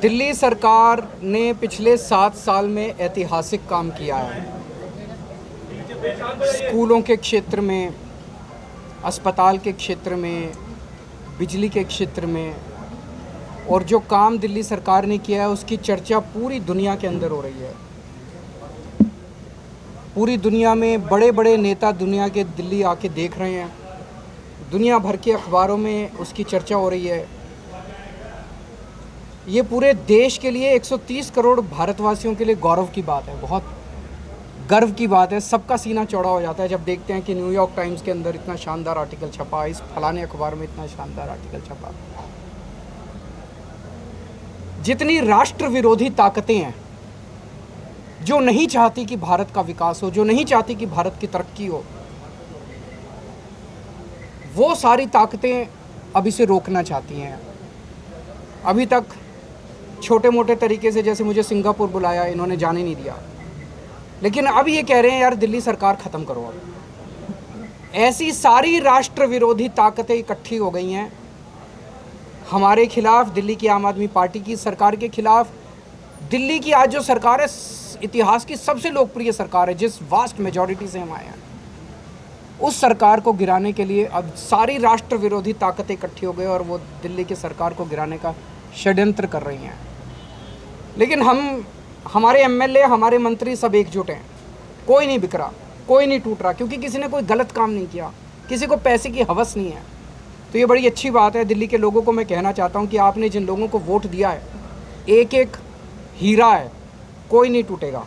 दिल्ली सरकार ने पिछले 7 साल में ऐतिहासिक काम किया है। स्कूलों के क्षेत्र में, अस्पताल के क्षेत्र में, बिजली के क्षेत्र में, और जो काम दिल्ली सरकार ने किया है उसकी चर्चा पूरी दुनिया के अंदर हो रही है। पूरी दुनिया में बड़े बड़े नेता दुनिया के दिल्ली आके देख रहे हैं। दुनिया भर के अखबारों में उसकी चर्चा हो रही है। ये पूरे देश के लिए, 130 करोड़ भारतवासियों के लिए गौरव की बात है, बहुत गर्व की बात है। सबका सीना चौड़ा हो जाता है जब देखते हैं कि न्यूयॉर्क टाइम्स के अंदर इतना शानदार आर्टिकल छपा, इस फलाने अखबार में इतना शानदार आर्टिकल छपा। जितनी राष्ट्र विरोधी ताकतें हैं जो नहीं चाहती कि भारत का विकास हो, जो नहीं चाहती कि भारत की तरक्की हो, वो सारी ताकतें अब इसे रोकना चाहती हैं। अभी तक छोटे मोटे तरीके से, जैसे मुझे सिंगापुर बुलाया, इन्होंने जाने नहीं दिया, लेकिन अब ये कह रहे हैं यार दिल्ली सरकार ख़त्म करो। अब ऐसी सारी राष्ट्र विरोधी ताकतें इकट्ठी हो गई हैं हमारे खिलाफ, दिल्ली की आम आदमी पार्टी की सरकार के खिलाफ। दिल्ली की आज जो सरकार है, इतिहास की सबसे लोकप्रिय सरकार है, जिस वास्ट मेजॉरिटी से हम आए हैं, उस सरकार को गिराने के लिए अब सारी राष्ट्र विरोधी ताकतें इकट्ठी हो गई और वो दिल्ली की सरकार को गिराने का षड्यंत्र कर रही हैं। लेकिन हमारे एमएलए, हमारे मंत्री सब एकजुट हैं। कोई नहीं बिखरा, कोई नहीं टूट रहा, क्योंकि किसी ने कोई गलत काम नहीं किया, किसी को पैसे की हवस नहीं है। तो ये बड़ी अच्छी बात है। दिल्ली के लोगों को मैं कहना चाहता हूँ कि आपने जिन लोगों को वोट दिया है, एक एक हीरा है, कोई नहीं टूटेगा।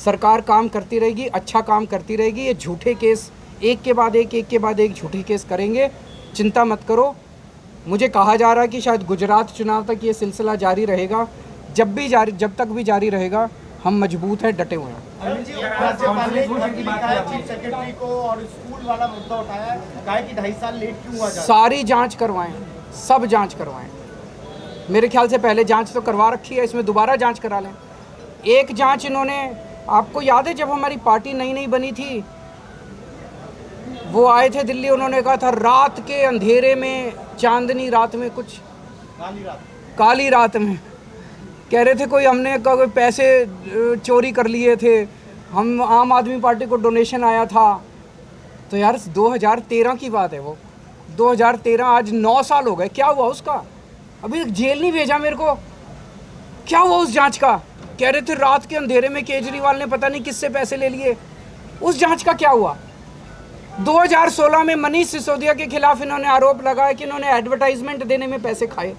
सरकार काम करती रहेगी, अच्छा काम करती रहेगी। ये झूठे केस एक के बाद एक झूठे केस करेंगे, चिंता मत करो। मुझे कहा जा रहा है कि शायद गुजरात चुनाव तक ये सिलसिला जारी रहेगा। जब तक भी जारी रहेगा, हम मजबूत हैं, डटे हुए हैं। राज्यपाल ने चीफ सेक्रेटरी को और स्कूल वाला मुद्दा उठाया है, कहा कि 2.5 साल लेट क्यों हुआ? सारी जांच करवाएं, सब जांच करवाएं। मेरे ख्याल से पहले जांच तो करवा रखी है, इसमें दोबारा जांच करा लें। एक जांच इन्होंने, आपको याद है जब हमारी पार्टी नई बनी थी, वो आए थे दिल्ली, उन्होंने कहा था रात के अंधेरे में, चांदनी रात में, कुछ काली रात में कह रहे थे, हमने कोई पैसे चोरी कर लिए थे, हम आम आदमी पार्टी को डोनेशन आया था। तो यार 2013 की बात है वो, 2013, आज 9 साल हो गए। क्या हुआ उसका? अभी जेल नहीं भेजा मेरे को। क्या हुआ उस जांच का? कह रहे थे रात के अंधेरे में केजरीवाल ने पता नहीं किससे पैसे ले लिए। उस जांच का क्या हुआ? 2016 में मनीष सिसोदिया के खिलाफ इन्होंने आरोप लगाया कि इन्होंने एडवर्टाइजमेंट देने में पैसे खाए।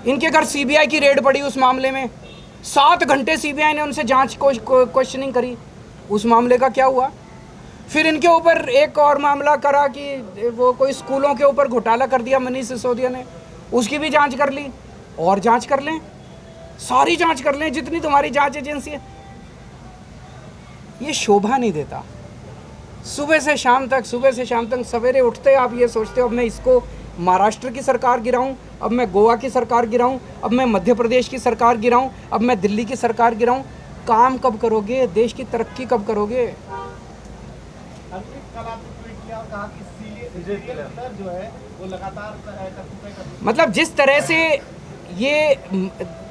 इनके घर सीबीआई की रेड पड़ी उस मामले में। 7 घंटे सीबीआई ने उनसे जांच क्वेश्चनिंग करी। उस मामले का क्या हुआ? फिर इनके ऊपर एक और मामला करा कि वो कोई स्कूलों के ऊपर घोटाला कर दिया मनीष सिसोदिया ने, उसकी भी जांच कर ली। और जांच कर लें, सारी जांच कर लें, जितनी तुम्हारी जांच एजेंसी है। ये शोभा नहीं देता। सुबह से शाम तक, सवेरे उठते आप ये सोचते हो अब मैं इसको महाराष्ट्र की सरकार गिराऊं, अब मैं गोवा की सरकार गिराऊं, अब मैं मध्य प्रदेश की सरकार गिराऊं, अब मैं दिल्ली की सरकार गिराऊं। काम कब करोगे? देश की तरक्की कब करोगे? मतलब जिस तरह से ये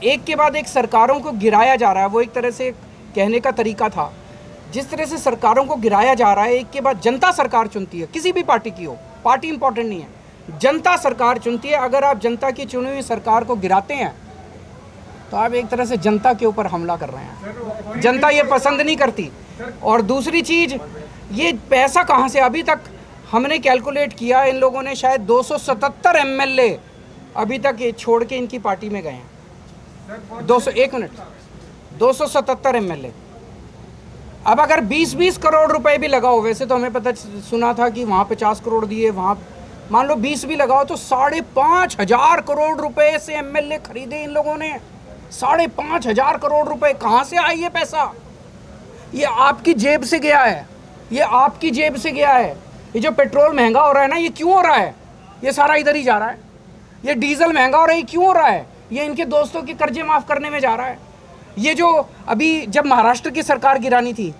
एक के बाद एक सरकारों को गिराया जा रहा है, वो एक तरह से कहने का तरीका था। जिस तरह से सरकारों को गिराया जा रहा है, एक के बाद जनता सरकार चुनती है, किसी भी पार्टी की हो, पार्टी इंपॉर्टेंट नहीं है, जनता सरकार चुनती है। अगर आप जनता की चुनी हुई सरकार को गिराते हैं तो आप एक तरह से जनता के ऊपर हमला कर रहे हैं। जनता ये पसंद नहीं करती। और दूसरी चीज़, ये पैसा कहाँ से? अभी तक हमने कैलकुलेट किया, इन लोगों ने शायद 277 एमएलए अभी तक ये छोड़ के इनकी पार्टी में गए हैं। 277 एमएलए। अब अगर 20-20 करोड़ रुपए भी लगाओ, वैसे तो हमें पता सुना था कि वहाँ 50 करोड़ दिए, वहाँ मान लो 20 भी लगाओ, तो 5,500 करोड़ रुपए से एमएलए खरीदे इन लोगों ने। 5,500 करोड़ रुपए कहाँ से आई ये पैसा? ये आपकी जेब से गया है, ये आपकी जेब से गया है। ये जो पेट्रोल महंगा हो रहा है ना, ये क्यों हो रहा है? ये सारा इधर ही जा रहा है। ये डीजल महंगा हो रहा है, ये क्यों हो रहा है? ये इनके दोस्तों के कर्जे माफ़ करने में जा रहा है। ये जो अभी जब महाराष्ट्र की सरकार गिरानी थी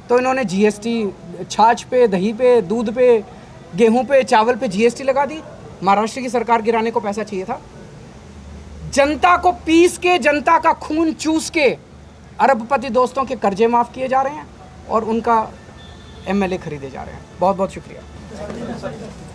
तो इन्होंने जीएसटी छाछ पे, दही पे, दूध पे, गेहूं पे चावल पे जीएसटी लगा दी। महाराष्ट्र की सरकार गिराने को पैसा चाहिए था। जनता को पीस के, जनता का खून चूस के अरबपति दोस्तों के कर्जे माफ किए जा रहे हैं और उनका एमएलए खरीदे जा रहे हैं। बहुत बहुत शुक्रिया।